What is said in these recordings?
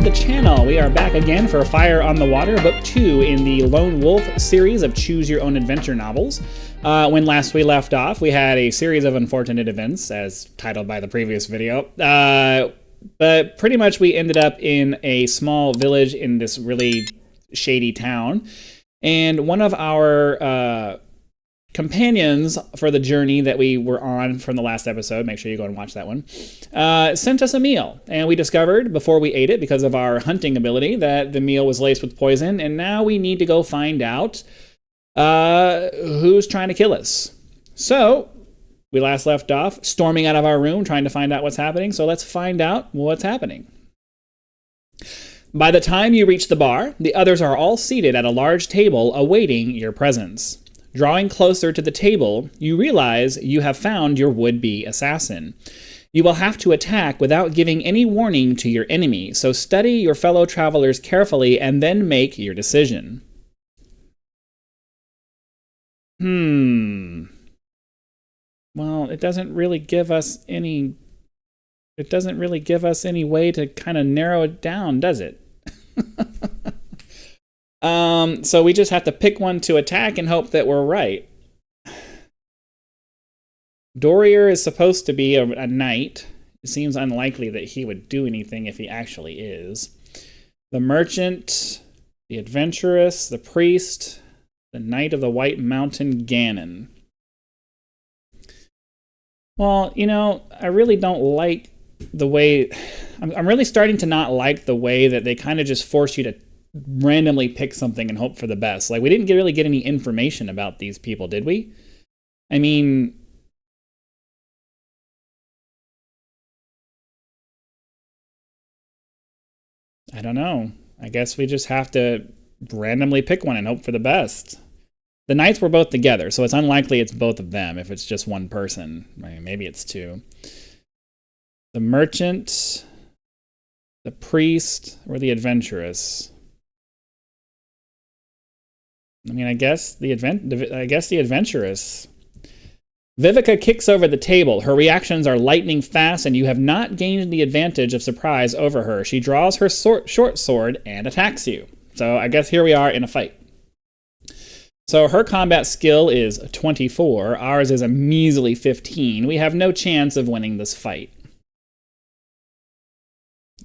to the channel. We are back again for Fire on the Water, book 2 in the Lone Wolf series of Choose Your Own Adventure novels. When last we left off, we had a series of unfortunate events, as titled by the previous video. But pretty much we ended up in a small village in this really shady town. And one of our companions for the journey that we were on from the last episode, make sure you go and watch that one, sent us a meal. And we discovered before we ate it, because of our hunting ability, that the meal was laced with poison. And now we need to go find out who's trying to kill us. So we last left off storming out of our room, trying to find out what's happening. So let's find out what's happening. By the time you reach the bar, the others are all seated at a large table awaiting your presence. Drawing closer to the table, you realize you have found your would-be assassin. You will have to attack without giving any warning to your enemy, so study your fellow travelers carefully and then make your decision. Well, it doesn't really give us any way to kind of narrow it down, does it? So we just have to pick one to attack and hope that we're right. Dorier is supposed to be a knight. It seems unlikely that he would do anything if he actually is. The merchant, the adventuress, the priest, the knight of the White Mountain, Ganon. Well, you know, I really don't like the way... I'm really starting to not like the way that they kind of just force you to randomly pick something and hope for the best. Like, we didn't really get any information about these people, did we? I mean... I don't know. I guess we just have to randomly pick one and hope for the best. The knights were both together, so it's unlikely it's both of them if it's just one person. I mean, maybe it's two. The merchant, the priest, or the adventuress. I mean, I guess the adventuress. Vivica kicks over the table. Her reactions are lightning fast, and you have not gained the advantage of surprise over her. She draws her short sword and attacks you. So I guess here we are in a fight. So her combat skill is 24. Ours is a measly 15. We have no chance of winning this fight.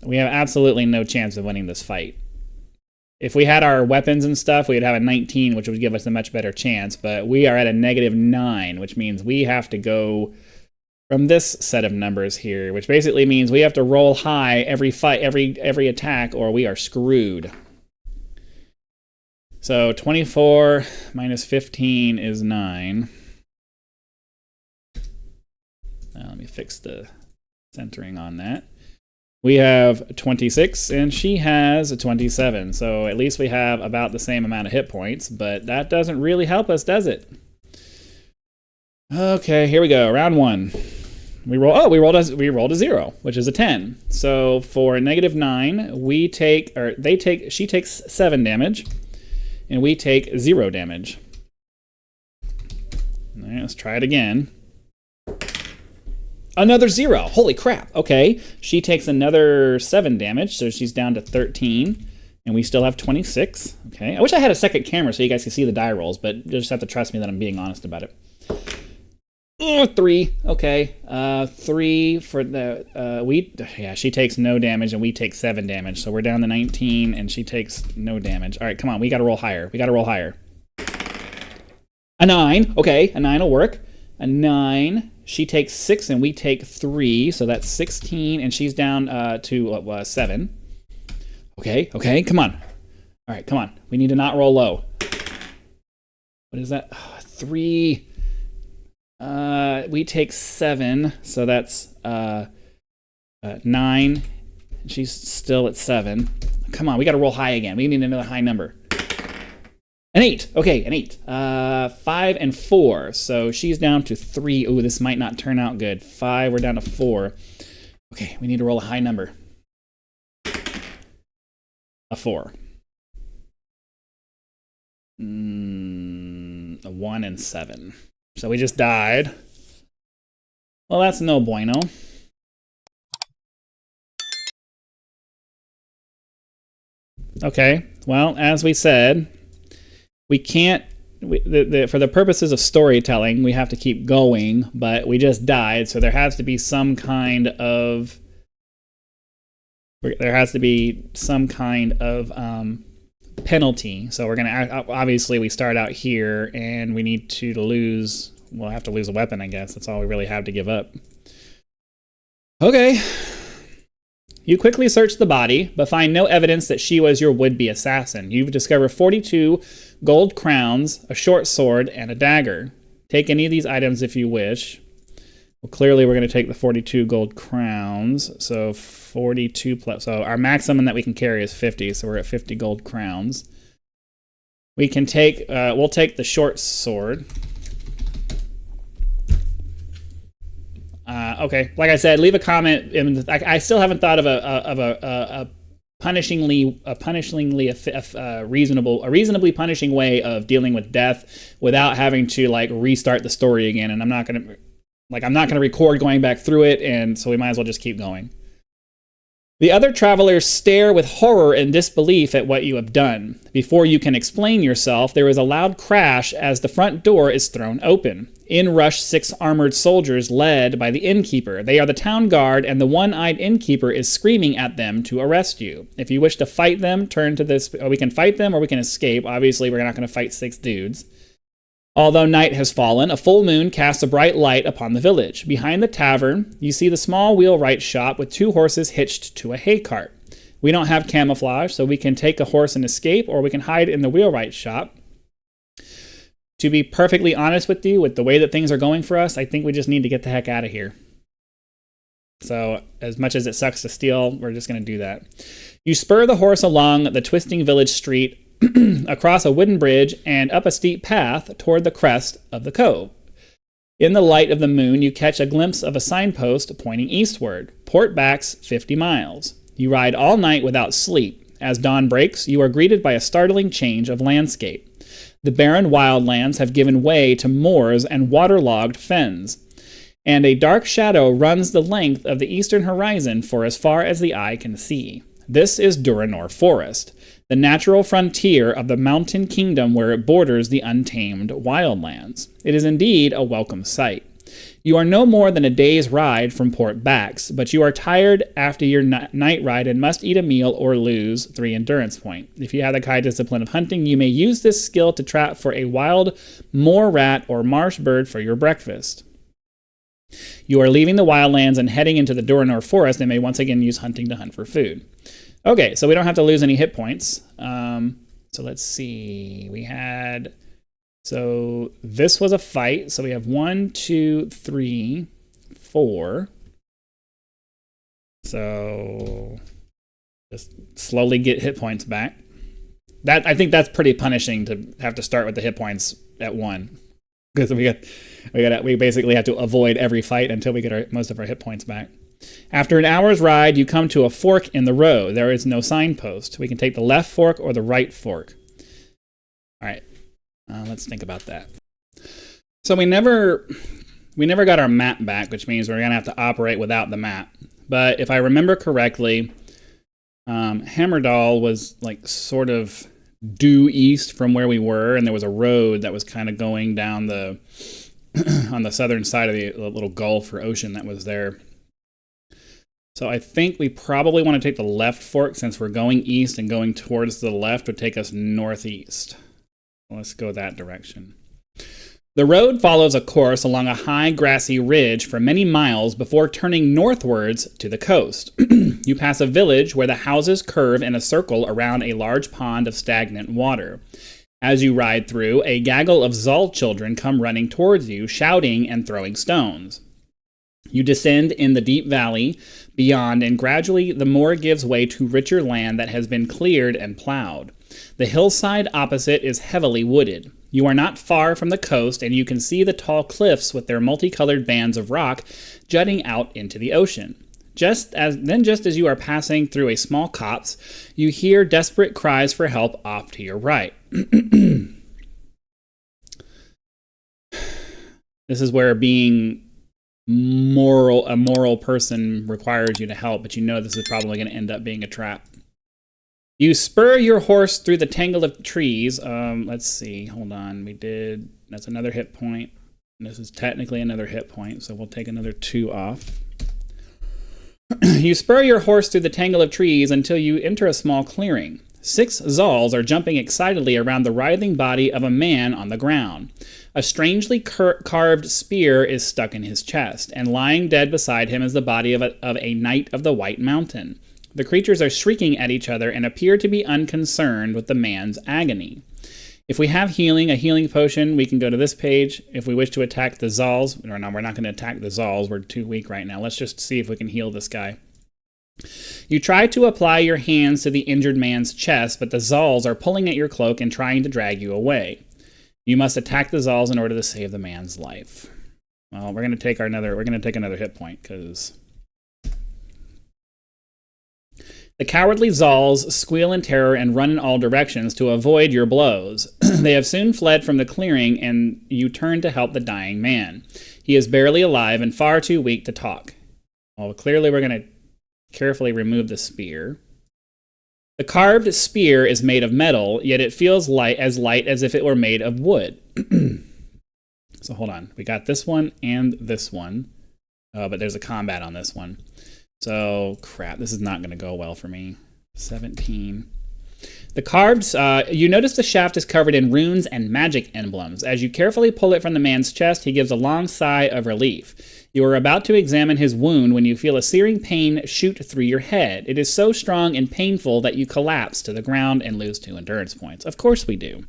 We have absolutely no chance of winning this fight. If we had our weapons and stuff, we'd have a 19, which would give us a much better chance, but we are at a -9, which means we have to go from this set of numbers here, which basically means we have to roll high every fight, every attack, or we are screwed. So 24 minus 15 is 9. Now let me fix the centering on that. We have 26, and she has a 27, so at least we have about the same amount of hit points, but that doesn't really help us, does it? Okay, here we go. Round 1. We rolled a 0, which is a 10. So for -9, she takes 7 damage, and we take 0 damage. All right, let's try it again. Another 0. Holy crap. Okay. She takes another 7 damage, so she's down to 13. And we still have 26. Okay. I wish I had a second camera so you guys could see the die rolls, but you just have to trust me that I'm being honest about it. 3. Okay. 3 for the... she takes no damage, and we take 7 damage. So we're down to 19, and she takes no damage. All right, come on. We got to roll higher. A 9. Okay. A 9 will work. A 9... She takes 6 and we take 3, so that's 16, and she's down to 7. Okay, come on. All right, come on. We need to not roll low. What is that? 3. We take 7, so that's 9. She's still at 7. Come on, we got to roll high again. We need another high number. An 8. Okay, an 8. 5 and 4. So she's down to 3. Ooh, this might not turn out good. 5, we're down to 4. Okay, we need to roll a high number. A 4. A 1 and 7. So we just died. Well, that's no bueno. Okay. Well, as we said, we can't. For the purposes of storytelling, we have to keep going, but we just died, so there has to be some kind of penalty. So we're gonna obviously we start out here, and we need to lose. We'll have to lose a weapon, I guess. That's all we really have to give up. Okay. You quickly search the body, but find no evidence that she was your would-be assassin. You've discovered 42 gold crowns, a short sword, and a dagger. Take any of these items if you wish. Well, clearly we're going to take the 42 gold crowns. So 42 plus... So our maximum that we can carry is 50, so we're at 50 gold crowns. We can take... we'll take the short sword. Okay, like I said, leave a comment. I still haven't thought of a reasonably punishing way of dealing with death without having to like restart the story again. And I'm not gonna record going back through it, and so we might as well just keep going. The other travelers stare with horror and disbelief at what you have done. Before you can explain yourself, there is a loud crash as the front door is thrown open. In rush 6 armored soldiers led by the innkeeper. They are the town guard, and the one-eyed innkeeper is screaming at them to arrest you. If you wish to fight them, turn to this... we can fight them or we can escape. Obviously, we're not going to fight 6 dudes. Although night has fallen, a full moon casts a bright light upon the village. Behind the tavern, you see the small wheelwright shop with 2 horses hitched to a hay cart. We don't have camouflage, so we can take a horse and escape, or we can hide in the wheelwright shop. To be perfectly honest with you, with the way that things are going for us, I think we just need to get the heck out of here. So, as much as it sucks to steal, we're just going to do that. You spur the horse along the twisting village street, across a wooden bridge, and up a steep path toward the crest of the cove. In the light of the moon, you catch a glimpse of a signpost pointing eastward. Port backs 50 miles. You ride all night without sleep. As dawn breaks, you are greeted by a startling change of landscape. The barren wildlands have given way to moors and waterlogged fens, and a dark shadow runs the length of the eastern horizon for as far as the eye can see. This is Duranor Forest, the natural frontier of the mountain kingdom where it borders the untamed wildlands. It is indeed a welcome sight. You are no more than a day's ride from Port Backs, but you are tired after your night ride and must eat a meal or lose 3 endurance point. If you have the high discipline of hunting, you may use this skill to trap for a wild moor rat or marsh bird for your breakfast. You are leaving the wildlands and heading into the Duranor Forest and may once again use hunting to hunt for food. Okay, so we don't have to lose any hit points. So let's see. So this was a fight. So we have 1, 2, 3, 4. So just slowly get hit points back. I think that's pretty punishing to have to start with the hit points at 1. Because we basically have to avoid every fight until we get most of our hit points back. After an hour's ride, you come to a fork in the road. There is no signpost. We can take the left fork or the right fork. All right, let's think about that. So we never got our map back, which means we're gonna have to operate without the map. But if I remember correctly, Hammerdal was like sort of due east from where we were, and there was a road that was kind of going down the on the southern side of the little gulf or ocean that was there. So I think we probably want to take the left fork since we're going east, and going towards the left would take us northeast. Let's go that direction. The road follows a course along a high grassy ridge for many miles before turning northwards to the coast. You pass a village where the houses curve in a circle around a large pond of stagnant water. As you ride through, a gaggle of Zal children come running towards you, shouting and throwing stones. You descend in the deep valley beyond, and gradually the moor gives way to richer land that has been cleared and plowed. The hillside opposite is heavily wooded. You are not far from the coast, and you can see the tall cliffs with their multicolored bands of rock jutting out into the ocean. Just as you are passing through a small copse, you hear desperate cries for help off to your right. This is where being a moral person requires you to help, but you know this is probably going to end up being a trap. You spur your horse through the tangle of trees. Let's see. Hold on. That's another hit point. This is technically another hit point, so we'll take another 2 off. You spur your horse through the tangle of trees until you enter a small clearing. 6 Zals are jumping excitedly around the writhing body of a man on the ground. A strangely carved spear is stuck in his chest, and lying dead beside him is the body of a knight of the White Mountain. The creatures are shrieking at each other and appear to be unconcerned with the man's agony. If we have healing, a healing potion, we can go to this page. If we wish to attack the Zals, no, we're not going to attack the Zals. We're too weak right now. Let's just see if we can heal this guy. You try to apply your hands to the injured man's chest, but the Zals are pulling at your cloak and trying to drag you away. You must attack the Zals in order to save the man's life. Well, we're going to take another hit point because the cowardly Zals squeal in terror and run in all directions to avoid your blows. They have soon fled from the clearing, and you turn to help the dying man. He is barely alive and far too weak to talk. Well, clearly we're going to carefully remove the spear. The carved spear is made of metal, yet it feels light as if it were made of wood. So hold on. We got this one and this one. But there's a combat on this one. So, crap, this is not going to go well for me. 17. The carved, you notice the shaft is covered in runes and magic emblems. As you carefully pull it from the man's chest, he gives a long sigh of relief. You are about to examine his wound when you feel a searing pain shoot through your head. It is so strong and painful that you collapse to the ground and lose 2 endurance points. Of course we do.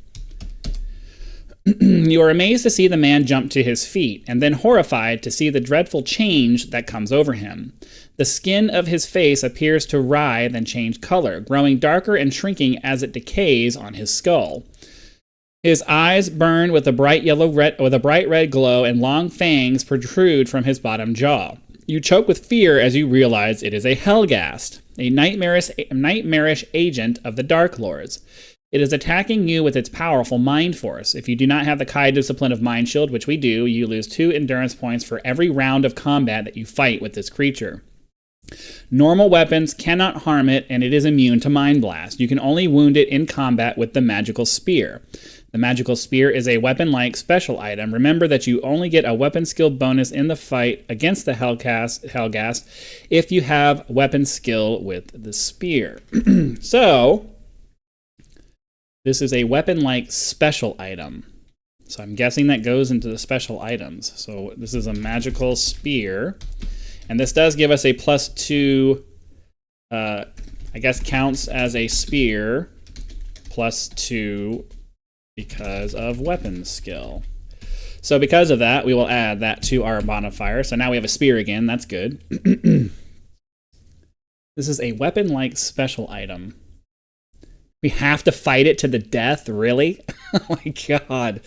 You are amazed to see the man jump to his feet, and then horrified to see the dreadful change that comes over him. The skin of his face appears to writhe and change color, growing darker and shrinking as it decays on his skull. His eyes burn with a bright red glow, and long fangs protrude from his bottom jaw. You choke with fear as you realize it is a Helghast, a nightmarish agent of the Dark Lords. It is attacking you with its powerful mind force. If you do not have the Kai discipline of Mind Shield, which we do, you lose 2 endurance points for every round of combat that you fight with this creature. Normal weapons cannot harm it, and it is immune to Mind Blast. You can only wound it in combat with the Magical Spear. The Magical Spear is a weapon-like special item. Remember that you only get a weapon skill bonus in the fight against the Helghast if you have weapon skill with the spear. So, this is a weapon-like special item. So I'm guessing that goes into the special items. So this is a magical spear. And this does give us a +2, I guess counts as a spear, +2 because of weapon skill. So because of that, we will add that to our modifier. So now we have a spear again. That's good. This is a weapon-like special item. We have to fight it to the death, really? Oh my god.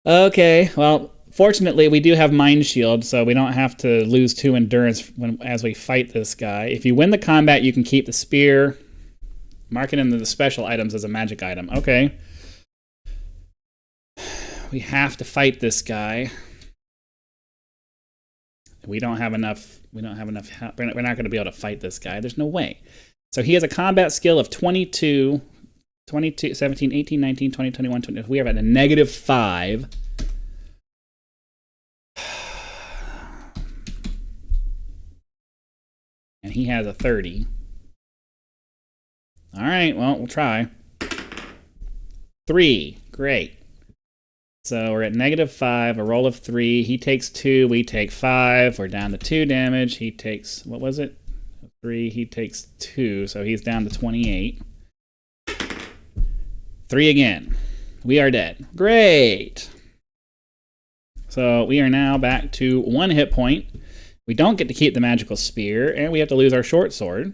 Okay, well, fortunately we do have Mind Shield, so we don't have to lose 2 endurance as we fight this guy. If you win the combat, you can keep the spear. Mark it into the special items as a magic item. Okay. We have to fight this guy. We don't have enough. We're not going to be able to fight this guy. There's no way. So he has a combat skill of 22, 17, 18, 19, 20, 21, 20. We are at a -5. And he has a 30. All right, well, we'll try. 3. Great. So we're at -5, a roll of 3. He takes 2, we take 5. We're down to 2 damage. He takes, what was it? 3, he takes 2, so he's down to 28. 3 again. We are dead. Great! So we are now back to 1 hit point. We don't get to keep the magical spear, and we have to lose our short sword.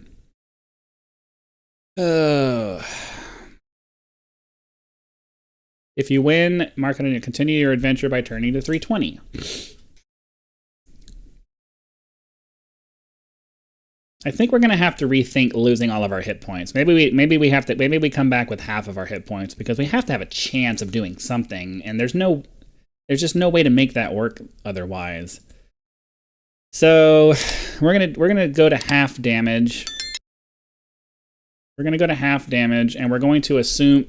If you win, mark it and continue your adventure by turning to 320. I think we're gonna have to rethink losing all of our hit points. Maybe we come back with half of our hit points because we have to have a chance of doing something, and there's just no way to make that work otherwise. So we're gonna go to half damage. We're going to go to half damage, and we're going to assume...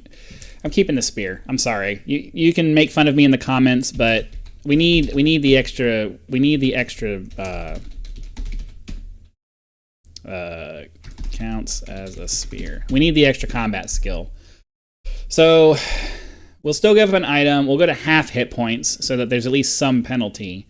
I'm keeping the spear. I'm sorry. You can make fun of me in the comments, but we need the extra... We need the extra... counts as a spear. We need the extra combat skill. So we'll still give up an item. We'll go to half hit points so that there's at least some penalty.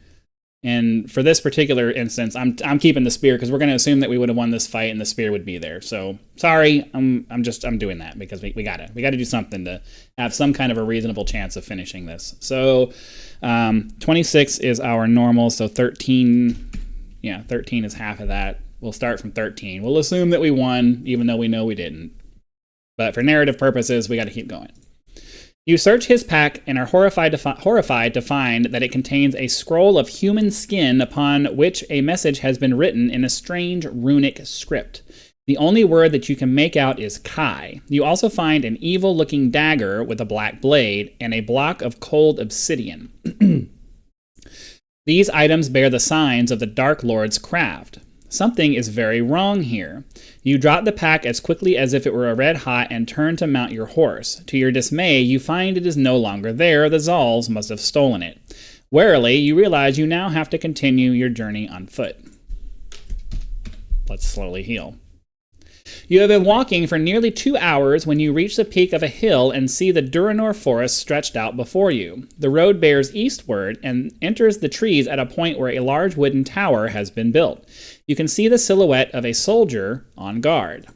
And for this particular instance, I'm keeping the spear because we're going to assume that we would have won this fight and the spear would be there. So sorry, I'm doing that because we gotta do something to have some kind of a reasonable chance of finishing this. So 26 is our normal. So 13, yeah, 13 is half of that. We'll start from 13. We'll assume that we won, even though we know we didn't. But for narrative purposes, we got to keep going. You search his pack and are horrified to find that it contains a scroll of human skin upon which a message has been written in a strange runic script. The only word that you can make out is Kai. You also find an evil-looking dagger with a black blade and a block of cold obsidian. These items bear the signs of the Dark Lord's craft. Something is very wrong here. You drop the pack as quickly as if it were red hot and turn to mount your horse. To your dismay, you find it is no longer there. The Zals must have stolen it. Warily, you realize you now have to continue your journey on foot. Let's slowly heal. You have been walking for nearly 2 hours when you reach the peak of a hill and see the Durinor forest stretched out before you. The road bears eastward and enters the trees at a point where a large wooden tower has been built. You can see the silhouette of a soldier on guard.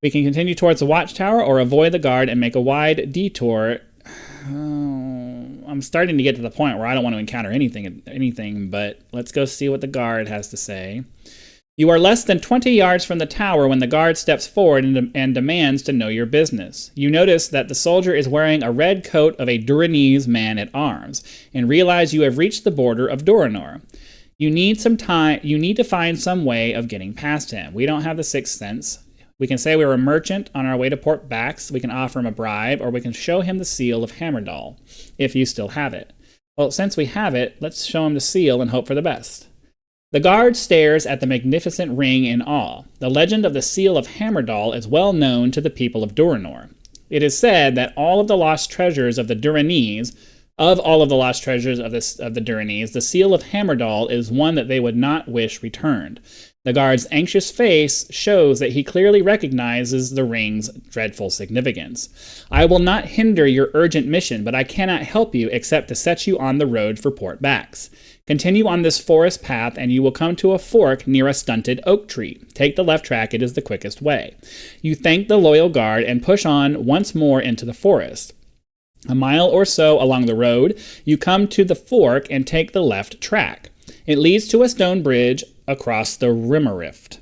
We can continue towards the watchtower or avoid the guard and make a wide detour. I'm starting to get to the point where I don't want to encounter anything, but let's go see what the guard has to say. You are less than 20 yards from the tower when the guard steps forward and demands to know your business. You notice that the soldier is wearing a red coat of a Durinese man-at-arms, and realize you have reached the border of Durinor. You need to find some way of getting past him. We don't have the sixth sense. We can say we were a merchant on our way to Port Bax, we can offer him a bribe, or we can show him the seal of Hammerdal, if you still have it. Well, since we have it, let's show him the seal and hope for the best. The guard stares at the magnificent ring in awe. The legend of the Seal of Hammerdal is well known to the people of Durinor. It is said that all of the lost treasures of the Durinese, the Seal of Hammerdal is one that they would not wish returned. The guard's anxious face shows that he clearly recognizes the ring's dreadful significance. I will not hinder your urgent mission, but I cannot help you except to set you on the road for Port Bax. Continue on this forest path, and you will come to a fork near a stunted oak tree. Take the left track, it is the quickest way. You thank the loyal guard and push on once more into the forest. A mile or so along the road, you come to the fork and take the left track. It leads to a stone bridge across the Rimmerrift.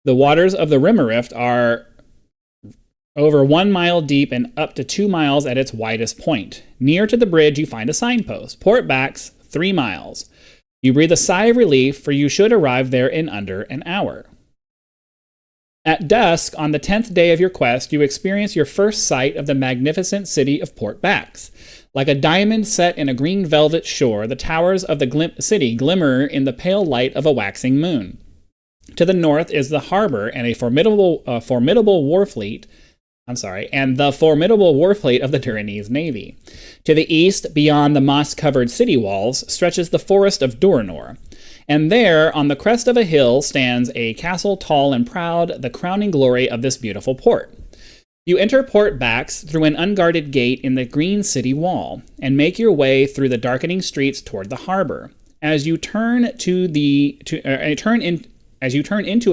The waters of the Rimmerrift are over 1 mile deep and up to 2 miles at its widest point. Near to the bridge, you find a signpost. Port Bax, 3 miles. You breathe a sigh of relief, for you should arrive there in under an hour. At dusk, on the 10th day of your quest, you experience your first sight of the magnificent city of Port Bax. Like a diamond set in a green velvet shore, the towers of the city glimmer in the pale light of a waxing moon. To the north is the harbor and the formidable war fleet of the Durinese navy. To the east, beyond the moss-covered city walls, stretches the forest of Durinor. And there, on the crest of a hill, stands a castle tall and proud, the crowning glory of this beautiful port. You enter Port Bax through an unguarded gate in the green city wall, and make your way through the darkening streets toward the harbor. As you turn into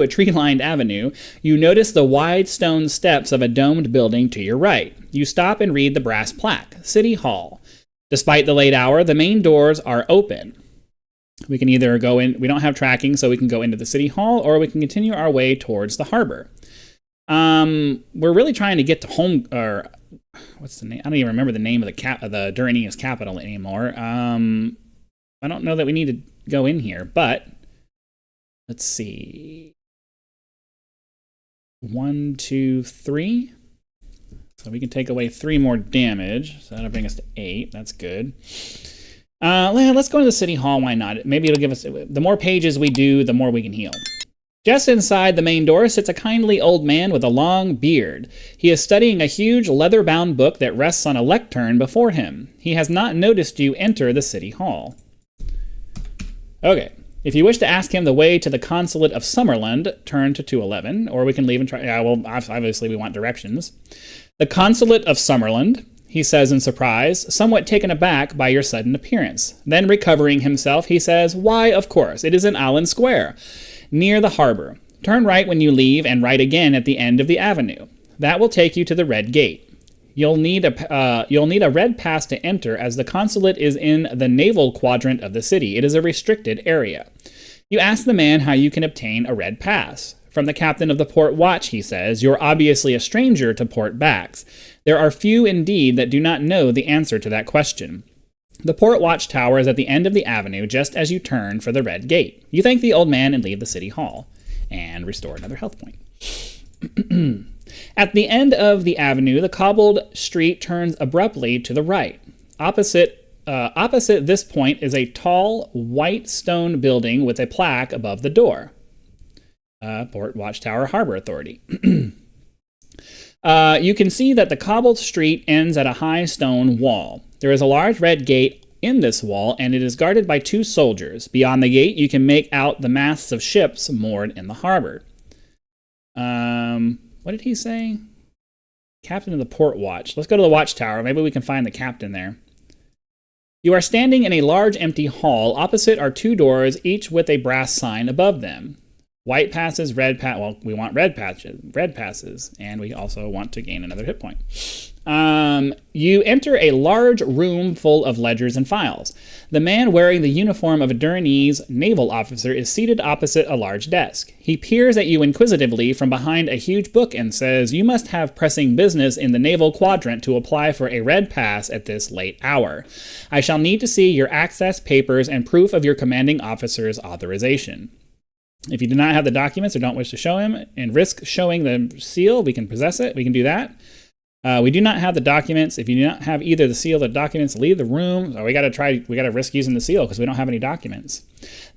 a tree-lined avenue, you notice the wide stone steps of a domed building to your right. You stop and read the brass plaque, City Hall. Despite the late hour, the main doors are open. We can either go in, we don't have tracking, so we can go into the City Hall, or we can continue our way towards the harbor. We're really trying to get to home, or what's the name? I don't even remember the name of the Durinese capital anymore. I don't know that we need to go in here, but let's see. 1, 2, 3. So we can take away 3 more damage. So that'll bring us to 8. That's good. Let's go into the City Hall. Why not? Maybe it'll give us... The more pages we do, the more we can heal. Just inside the main door sits a kindly old man with a long beard. He is studying a huge leather-bound book that rests on a lectern before him. He has not noticed you enter the city hall. Okay. If you wish to ask him the way to the consulate of Summerland, turn to 211, or we can leave and try. Yeah, well, obviously we want directions. The consulate of Summerland, he says in surprise, somewhat taken aback by your sudden appearance. Then recovering himself, he says, why, of course, it is in Allen Square, near the harbor. Turn right when you leave and right again at the end of the avenue. That will take you to the Red Gate. You'll need a red pass to enter, as the consulate is in the naval quadrant of the city. It is a restricted area. You ask the man how you can obtain a red pass. From the captain of the port watch, he says, you're obviously a stranger to port backs. There are few indeed that do not know the answer to that question. The port watch tower is at the end of the avenue, just as you turn for the Red Gate. You thank the old man and leave the city hall, and restore another health point. At the end of the avenue, the cobbled street turns abruptly to the right. Opposite this point is a tall, white stone building with a plaque above the door. Port Watchtower Harbor Authority. You can see that the cobbled street ends at a high stone wall. There is a large red gate in this wall, and it is guarded by 2 soldiers. Beyond the gate, you can make out the masts of ships moored in the harbor. What did he say? Captain of the port watch. Let's go to the watchtower. Maybe we can find the captain there. You are standing in a large empty hall. Opposite are 2 doors, each with a brass sign above them. White passes, red pass. Well, we want red passes, and we also want to gain another hit point. You enter a large room full of ledgers and files. The man wearing the uniform of a Duranese naval officer is seated opposite a large desk. He peers at you inquisitively from behind a huge book and says, you must have pressing business in the naval quadrant to apply for a red pass at this late hour. I shall need to see your access papers and proof of your commanding officer's authorization. If you do not have the documents or don't wish to show him and risk showing the seal, we can possess it. We can do that. We do not have the documents. If you do not have either the seal or the documents, leave the room. So we got to risk using the seal because we don't have any documents.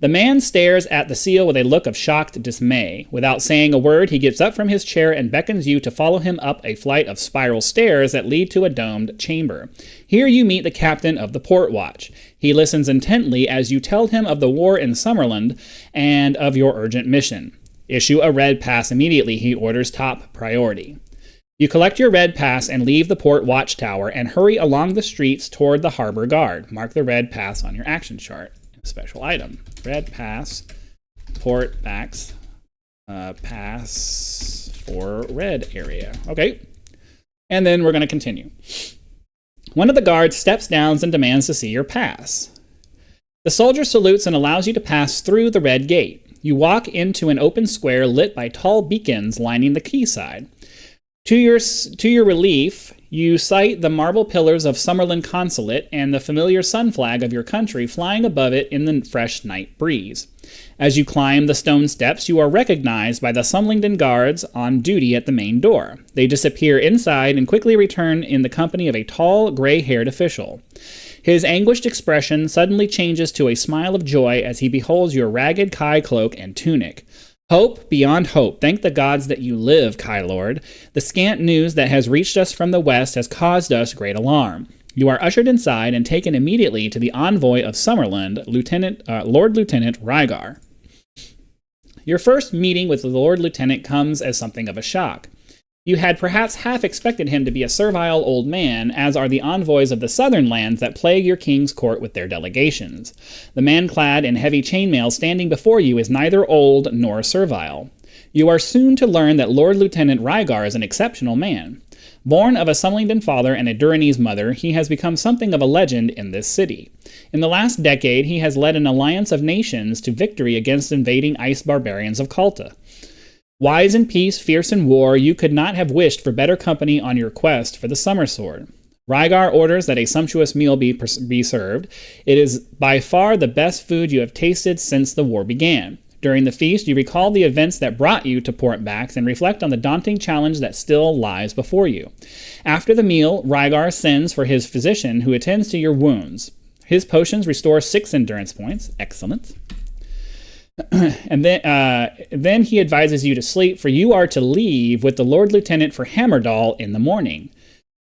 The man stares at the seal with a look of shocked dismay. Without saying a word, he gets up from his chair and beckons you to follow him up a flight of spiral stairs that lead to a domed chamber. Here you meet the captain of the port watch. He listens intently as you tell him of the war in Summerland and of your urgent mission. Issue a red pass immediately, he orders, top priority. You collect your red pass and leave the port watchtower and hurry along the streets toward the harbor guard. Mark the red pass on your action chart. Special item. Red pass, port backs, pass for red area. Okay. And then we're going to continue. One of the guards steps down and demands to see your pass. The soldier salutes and allows you to pass through the red gate. You walk into an open square lit by tall beacons lining the quayside. To your relief, you sight the marble pillars of Summerland Consulate and the familiar sun flag of your country flying above it in the fresh night breeze. As you climb the stone steps, you are recognized by the Sumlington guards on duty at the main door. They disappear inside and quickly return in the company of a tall, gray-haired official. His anguished expression suddenly changes to a smile of joy as he beholds your ragged Kai cloak and tunic. Hope beyond hope. Thank the gods that you live, Kai Lord. The scant news that has reached us from the west has caused us great alarm. You are ushered inside and taken immediately to the envoy of Summerland, Lord Lieutenant Rhygar. Your first meeting with the Lord Lieutenant comes as something of a shock. You had perhaps half expected him to be a servile old man, as are the envoys of the southern lands that plague your king's court with their delegations. The man clad in heavy chainmail standing before you is neither old nor servile. You are soon to learn that Lord Lieutenant Rhygar is an exceptional man. Born of a Sumlington father and a Duranese mother, he has become something of a legend in this city. In the last decade, he has led an alliance of nations to victory against invading ice barbarians of Kalta. Wise in peace, fierce in war, you could not have wished for better company on your quest for the summer sword. Rhygar orders that a sumptuous meal be served. It is by far the best food you have tasted since the war began. During the feast, you recall the events that brought you to Port Bax and reflect on the daunting challenge that still lies before you. After the meal, Rhygar sends for his physician who attends to your wounds. His potions restore 6 endurance points. Excellent. And then he advises you to sleep, for you are to leave with the Lord Lieutenant for Hammerdall in the morning.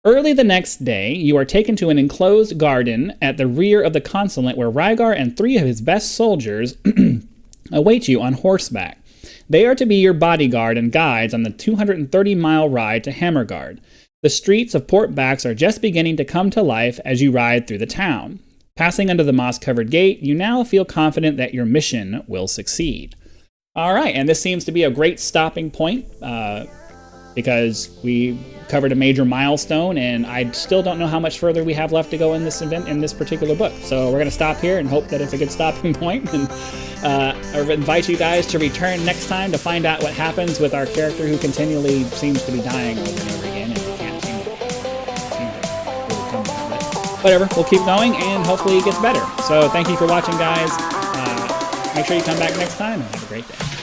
Early the next day, you are taken to an enclosed garden at the rear of the consulate where Rhygar and 3 of his best soldiers await you on horseback. They are to be your bodyguard and guides on the 230-mile ride to Hammergard. The streets of Port Bax are just beginning to come to life as you ride through the town. Passing under the moss-covered gate, you now feel confident that your mission will succeed. All right, and this seems to be a great stopping point because we covered a major milestone, and I still don't know how much further we have left to go in this event, in this particular book. So we're going to stop here and hope that it's a good stopping point. And I invite you guys to return next time to find out what happens with our character who continually seems to be dying over and over again, and we can't seem to really come from it. Whatever, we'll keep going, and hopefully it gets better. So thank you for watching, guys. Make sure you come back next time, and have a great day.